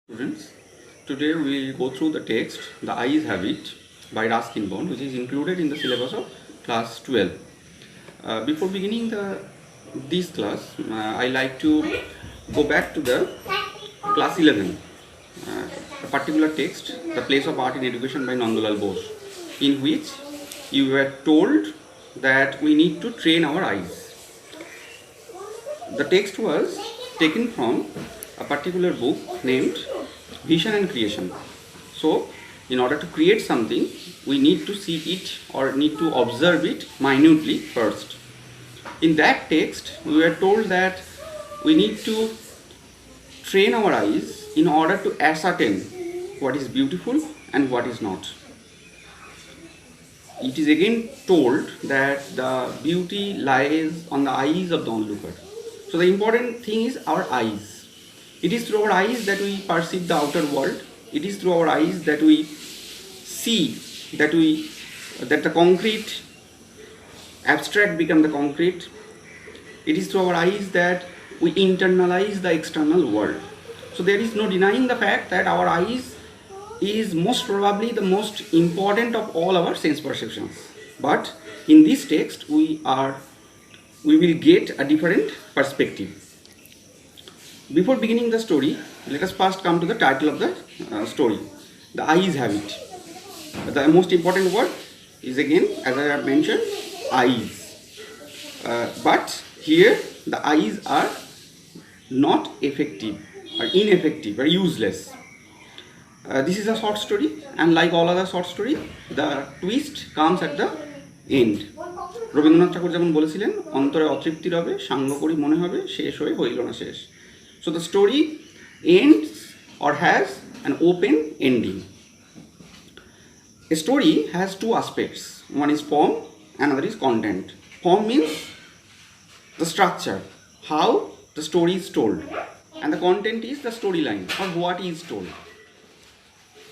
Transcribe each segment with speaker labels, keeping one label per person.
Speaker 1: Students, today we will go through the text The Eyes Have It by Ruskin Bond, which is included in the syllabus of class 12. Before beginning this class, I like to go back to the class 11, a particular text, The Place of Art in Education by Nandalal Bose, in which you were told that we need to train our eyes. The text was taken from a particular book named Vision and Creation. So, in order to create something, we need to see it or need to observe it minutely first. In that text, we were told that we need to train our eyes in order to ascertain what is beautiful and what is not. It is again told that the beauty lies on the eyes of the onlooker. So the important thing is our eyes. It is through our eyes that we perceive the outer world. It is through our eyes that we see that the concrete abstract become the concrete. It is through our eyes that we internalize the external world. So there is no denying the fact that our eyes is most probably the most important of all our sense perceptions. But in this text we will get a different perspective. Before beginning the story, let us first come to the title of the story. The Eyes Have It. The most important word is again, as I have mentioned, eyes. But here the eyes are not effective, or ineffective, or useless. This is a short story, and like all other short story, the twist comes at the end. Rabindranath ঠাকুর যেমন বলেছিলেন, অন্তরে অতৃপ্তি রবে, সাঙ্গ করি মনে হবে, শেষ হয়ে হইল না শেষ. So the story ends or has an open ending. A story has two aspects. One is form, another is content. Form means the structure, how the story is told, and the content is the storyline or what is told.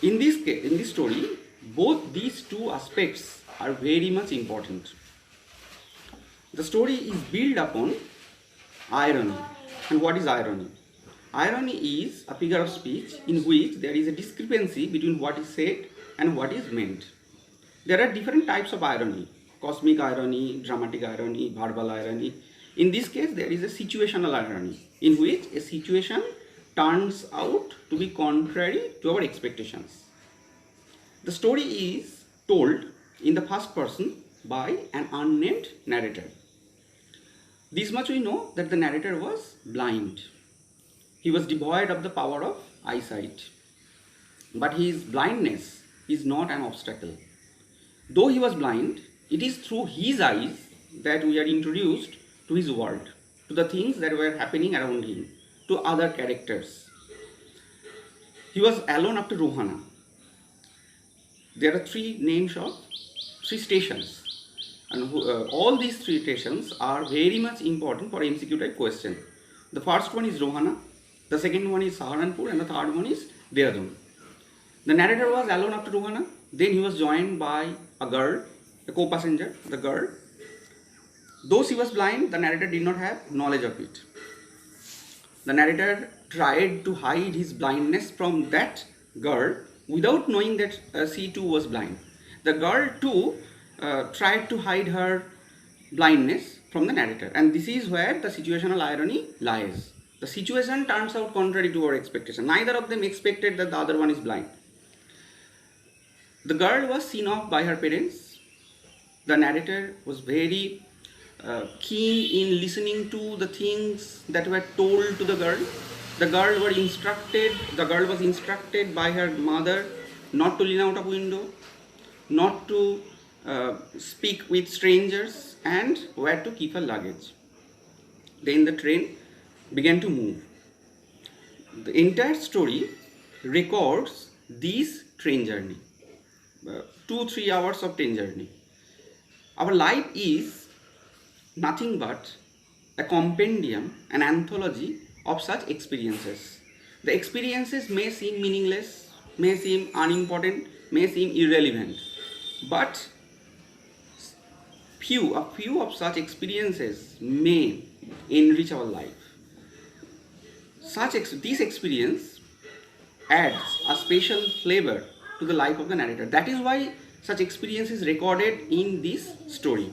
Speaker 1: In this story, both these two aspects are very much important. The story is built upon irony. And what is irony? Irony is a figure of speech in which there is a discrepancy between what is said and what is meant. There are different types of irony: cosmic irony, dramatic irony, verbal irony. In this case, there is a situational irony in which a situation turns out to be contrary to our expectations. The story is told in the first person by an unnamed narrator. This much we know, that the narrator was blind. He was devoid of the power of eyesight. But his blindness is not an obstacle. Though he was blind, it is through his eyes that we are introduced to his world, to the things that were happening around him, to other characters. He was alone after Rohana. There are three names of three stations. And all these three stations are very much important for MCQ type question. The first one is Rohana, the second one is Saharanpur, and the third one is Dehradun. The narrator was alone after Rohana. Then he was joined by a girl, a co-passenger, the girl. Though she was blind, the narrator did not have knowledge of it. The narrator tried to hide his blindness from that girl without knowing that she too was blind. The girl too tried to hide her blindness from the narrator, and this is where the situational irony lies. The situation turns out contrary to our expectation. Neither of them expected that the other one is blind. The girl was seen off by her parents. The narrator was very keen in listening to the things that were told to the girl. The girl was instructed by her mother not to lean out of window, not to speak with strangers, and where to keep her luggage. Then the train began to move. The entire story records this train journey, 2-3 hours of train journey. Our life is nothing but a compendium, an anthology of such experiences. The experiences may seem meaningless, may seem unimportant, may seem irrelevant, but a few of such experiences may enrich our life. This experience adds a special flavor to the life of the narrator. That is why such experience is recorded in this story.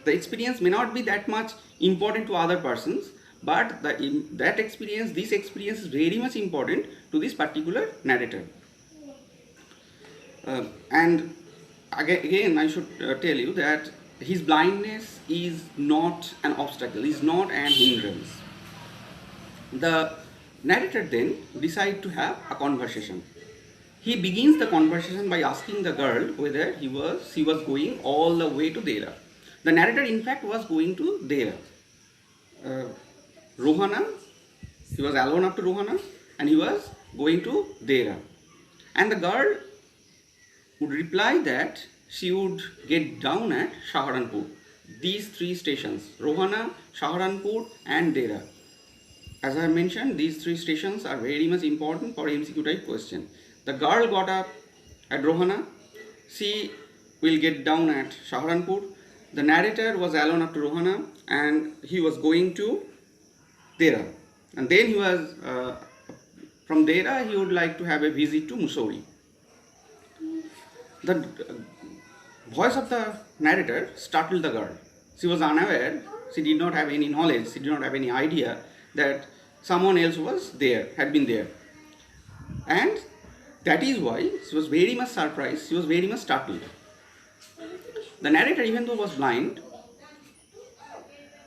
Speaker 1: The experience may not be that much important to other persons, but this experience is very much important to this particular narrator. And again, I should tell you that his blindness is not an obstacle, is not an hindrance. The narrator then decides to have a conversation. He begins the conversation by asking the girl whether she was going all the way to Dera. The narrator, in fact, was going to Dera. Rohana, he was alone up to Rohana, and he was going to Dera. And the girl would reply that she would get down at Saharanpur. These three stations, Rohana, Saharanpur and Dera. As I mentioned, these three stations are very much important for MCQ type question. The girl got up at Rohana, she will get down at Saharanpur. The narrator was alone up to Rohana and he was going to Dera. And then he was, from Dera he would like to have a visit to Mussoorie. The voice of the narrator startled the girl. She was unaware, she did not have any knowledge, she did not have any idea that someone else had been there. And that is why she was very much surprised, she was very much startled. The narrator, even though was blind,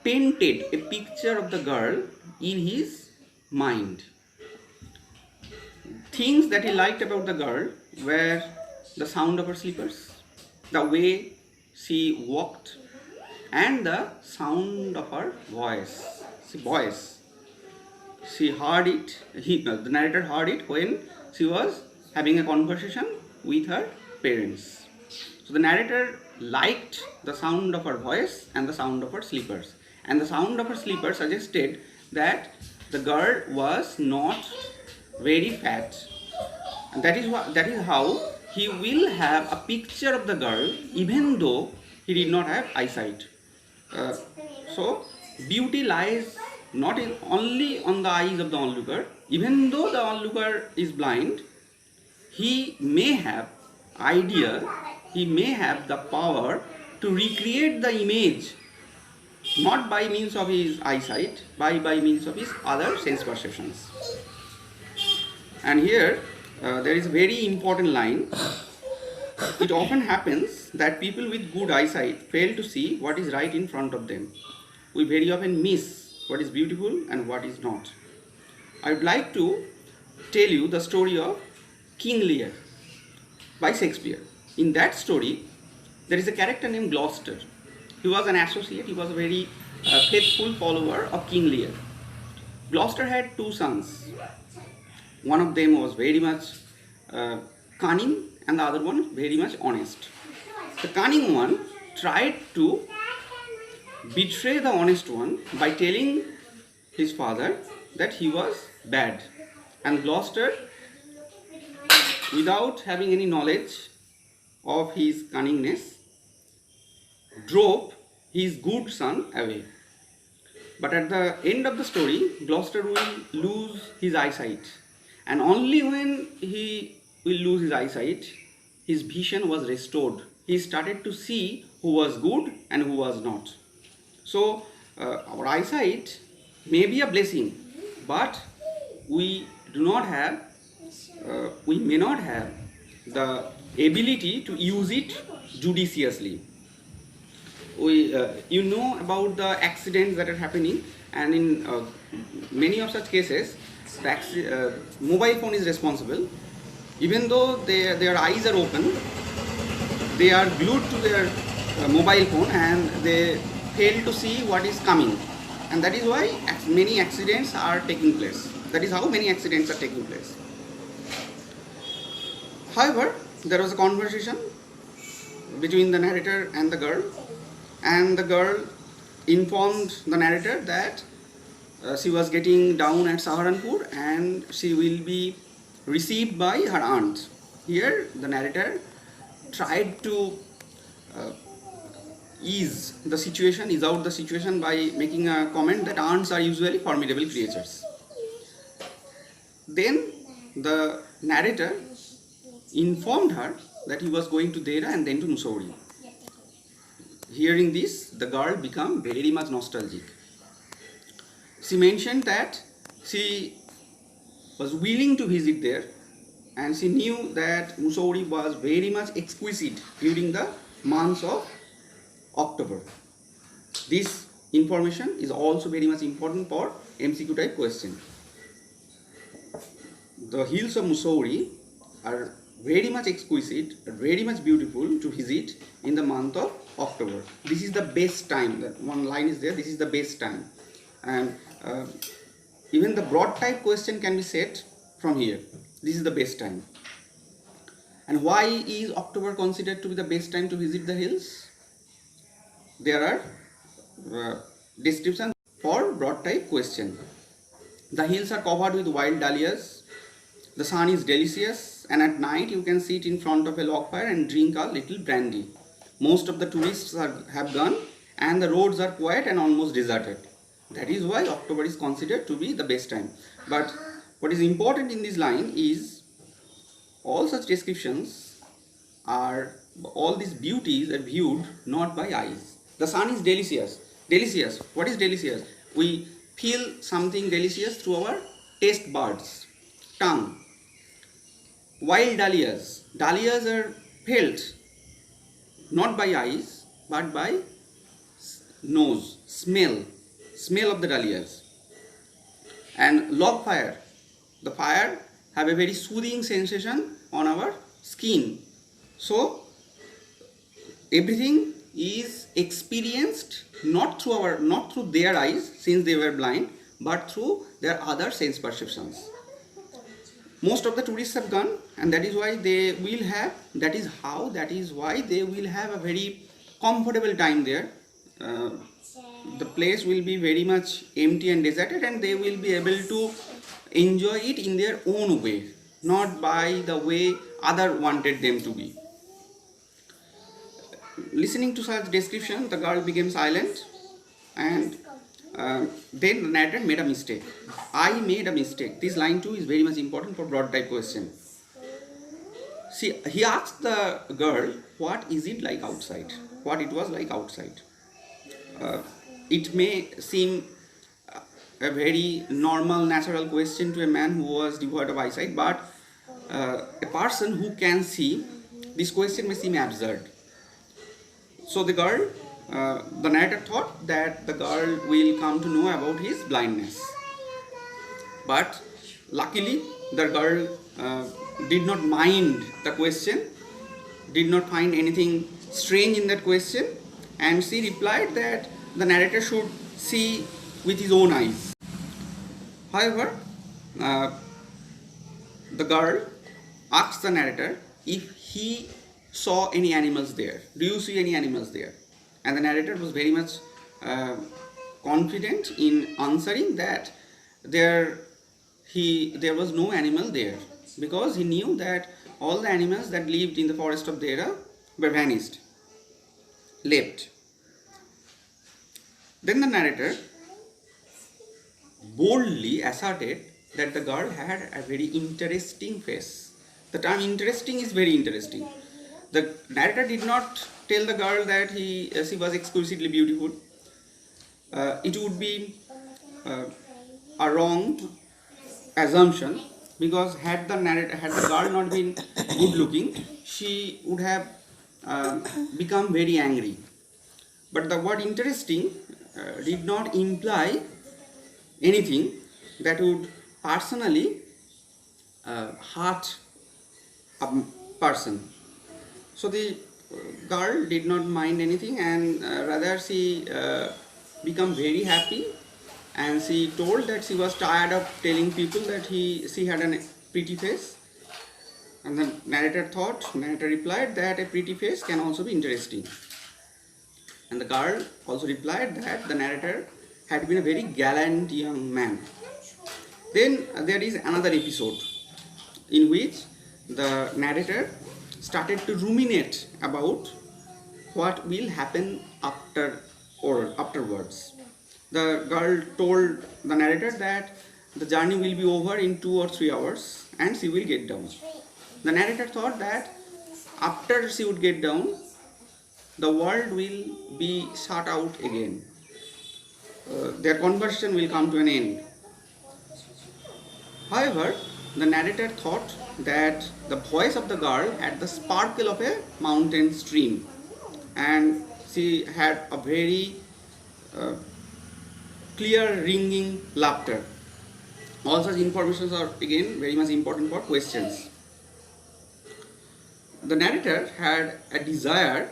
Speaker 1: painted a picture of the girl in his mind. Things that he liked about the girl were the sound of her slippers, the way she walked, and the sound of her voice. She heard it, the narrator heard it when she was having a conversation with her parents. So the narrator liked the sound of her voice and the sound of her slippers. And the sound of her slippers suggested that the girl was not very fat. And that is how he will have a picture of the girl even though he did not have eyesight. So beauty lies not only on the eyes of the onlooker. Even though the onlooker is blind, he may have idea, he may have the power to recreate the image, not by means of his eyesight, by means of his other sense perceptions. And here there is a very important line. It often happens that people with good eyesight fail to see what is right in front of them. We very often miss what is beautiful and what is not. I would like to tell you the story of King Lear by Shakespeare. In that story, there is a character named Gloucester. He was an associate, he was a very faithful follower of King Lear. Gloucester had two sons. One of them was very much cunning and the other one very much honest. The cunning one tried to betray the honest one by telling his father that he was bad. And Gloucester, without having any knowledge of his cunningness, drove his good son away. But at the end of the story, Gloucester will lose his eyesight. And only when he will lose his eyesight, his vision was restored. He started to see who was good and who was not. So our eyesight may be a blessing, but we may not have the ability to use it judiciously. You know about the accidents that are happening, and in many of such cases, the mobile phone is responsible. Even though their eyes are open, they are glued to their mobile phone and they fail to see what is coming. And that is why many accidents are taking place. That is how many accidents are taking place. However, there was a conversation between the narrator and the girl informed the narrator that she was getting down at Saharanpur and she will be received by her aunt. Here the narrator tried to ease out the situation by making a comment that aunts are usually formidable creatures. Then the narrator informed her that he was going to Dera and then to Mussoorie. Hearing this, the girl became very much nostalgic. She mentioned that she was willing to visit there, and she knew that Mussoorie was very much exquisite during the months of October. This information is also very much important for MCQ type question. The hills of Mussoorie are very much exquisite, very much beautiful to visit in the month of October. This is the best time. That one line is there. This is the best time, and even the broad type question can be set from here. This is the best time. And why is October considered to be the best time to visit the hills? There are descriptions for broad type question. The hills are covered with wild dahlias. The sun is delicious, and at night you can sit in front of a log fire and drink a little brandy. Most of the tourists have gone, and the roads are quiet and almost deserted. That is why October is considered to be the best time. But what is important in this line is all such descriptions are, all these beauties are viewed not by eyes. The sun is delicious. Delicious. What is delicious? We feel something delicious through our taste buds, tongue. Wild dahlias. Dahlias are felt not by eyes but by nose, smell of the dahlias. And log fire. The fire have a very soothing sensation on our skin. So everything is experienced not through their eyes, since they were blind, but through their other sense perceptions. Most of the tourists have gone, and that is why they will have a very comfortable time there. The place will be very much empty and deserted, and they will be able to enjoy it in their own way, not by the way other wanted them to be. Listening to such description, the girl became silent, and then the narrator made a mistake. I made a mistake. This line too is very much important for broad type question. See, he asked the girl, what is it like outside? What it was like outside. It may seem a very normal, natural question to a man who was devoid of eyesight, but a person who can see, this question may seem absurd. So the narrator thought that the girl will come to know about his blindness. But luckily, the girl did not mind the question, did not find anything strange in that question, and she replied that the narrator should see with his own eyes. However, the girl asked the narrator if he saw any animals there. Do you see any animals there? And the narrator was very much confident in answering that there was no animal there, because he knew that all the animals that lived in the forest of Dera were vanished, left. Then the narrator boldly asserted that the girl had a very interesting face. The term interesting is very interesting. The narrator did not tell the girl that she was exquisitely beautiful. It would be a wrong assumption, because had the girl not been good looking, she would have become very angry. But the word interesting did not imply anything that would personally hurt a person. So the girl did not mind anything, and rather she became very happy, and she told that she was tired of telling people that she had a pretty face. And the narrator replied that a pretty face can also be interesting. And the girl also replied that the narrator had been a very gallant young man. Then there is another episode in which the narrator started to ruminate about what will happen afterwards. The girl told the narrator that the journey will be over in 2 or 3 hours, and she will get down. The narrator thought that after she would get down, the world will be shut out again. Their conversation will come to an end. However, the narrator thought that the voice of the girl had the sparkle of a mountain stream, and she had a very clear ringing laughter. All such informations are again very much important for questions. The narrator had a desire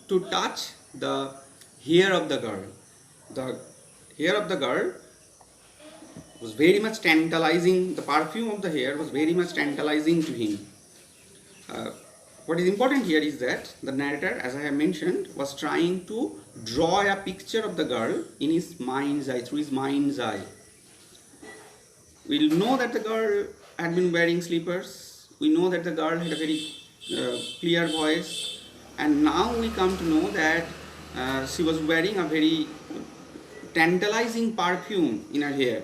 Speaker 1: to touch the hair of the girl. The hair of the girl was very much tantalizing. The perfume of the hair was very much tantalizing to him. What is important here is that the narrator, as I have mentioned, was trying to draw a picture of the girl in his mind's eye, through his mind's eye. We know that the girl had been wearing slippers. We know that the girl had a very clear voice, and now we come to know that she was wearing a very tantalizing perfume in her hair.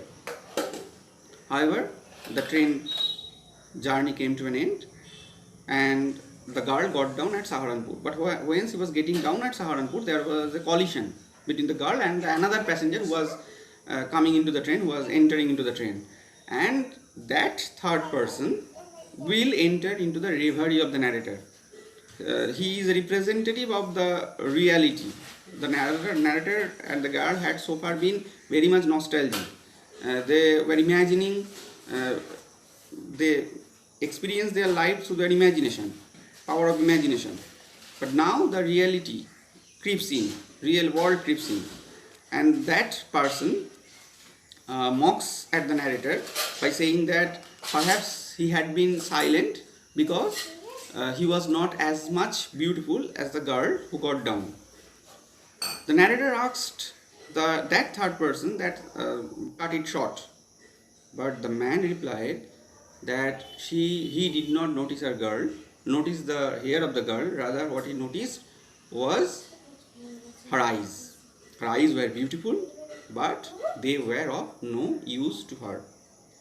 Speaker 1: However, the train journey came to an end, and the girl got down at Saharanpur. But when she was getting down at Saharanpur, there was a collision between the girl and another passenger who was coming into the train, who was entering into the train. And that third person will enter into the reverie of the narrator. He is a representative of the reality. The narrator and the girl had so far been very much nostalgic. They were imagining, they experienced their lives through their imagination, power of imagination. But now the reality creeps in, real world creeps in, and that person mocks at the narrator by saying that perhaps he had been silent because he was not as much beautiful as the girl who got down. The narrator asked that third person that cut it short, but the man replied that he did not notice notice the hair of the girl. Rather, what he noticed was her eyes. Her eyes were beautiful, but they were of no use to her.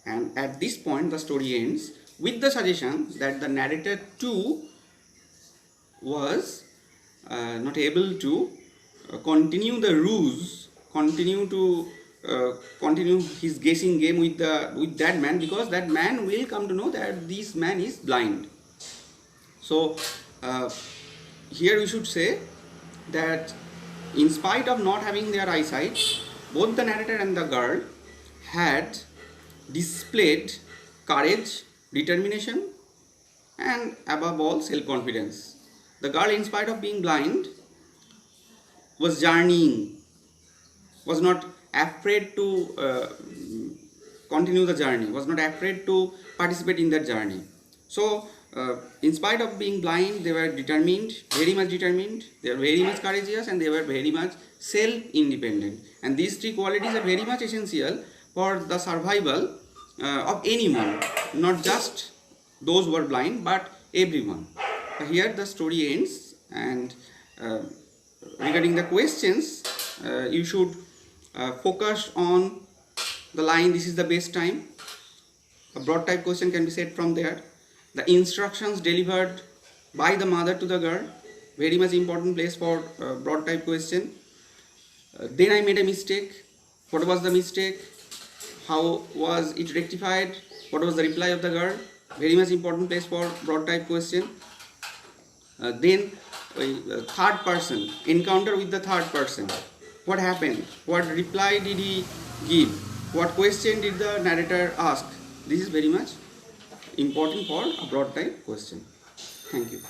Speaker 1: And at this point, the story ends with the suggestion that the narrator too was not able to continue the ruse, continue his guessing game with that man, because that man will come to know that this man is blind. So here we should say that in spite of not having their eyesight, both the narrator and the girl had displayed courage, determination, and above all self-confidence. The girl, in spite of being blind, was journeying, was not afraid to continue the journey, was not afraid to participate in that journey. So in spite of being blind, they were determined, very much determined, they were very much courageous, and they were very much self-independent. And these three qualities are very much essential for the survival of anyone, not just those who are blind, but everyone. Here the story ends, and regarding the questions, you should focus on the line, "This is the best time." A broad type question can be said from there. The instructions delivered by the mother to the girl, very much important place for broad type question. Then I made a mistake. What was the mistake? How was it rectified? What was the reply of the girl? Very much important place for broad type question. Then third person, encounter with the third person. What happened? What reply did he give? What question did the narrator ask? This is very much important for a broad type question. Thank you.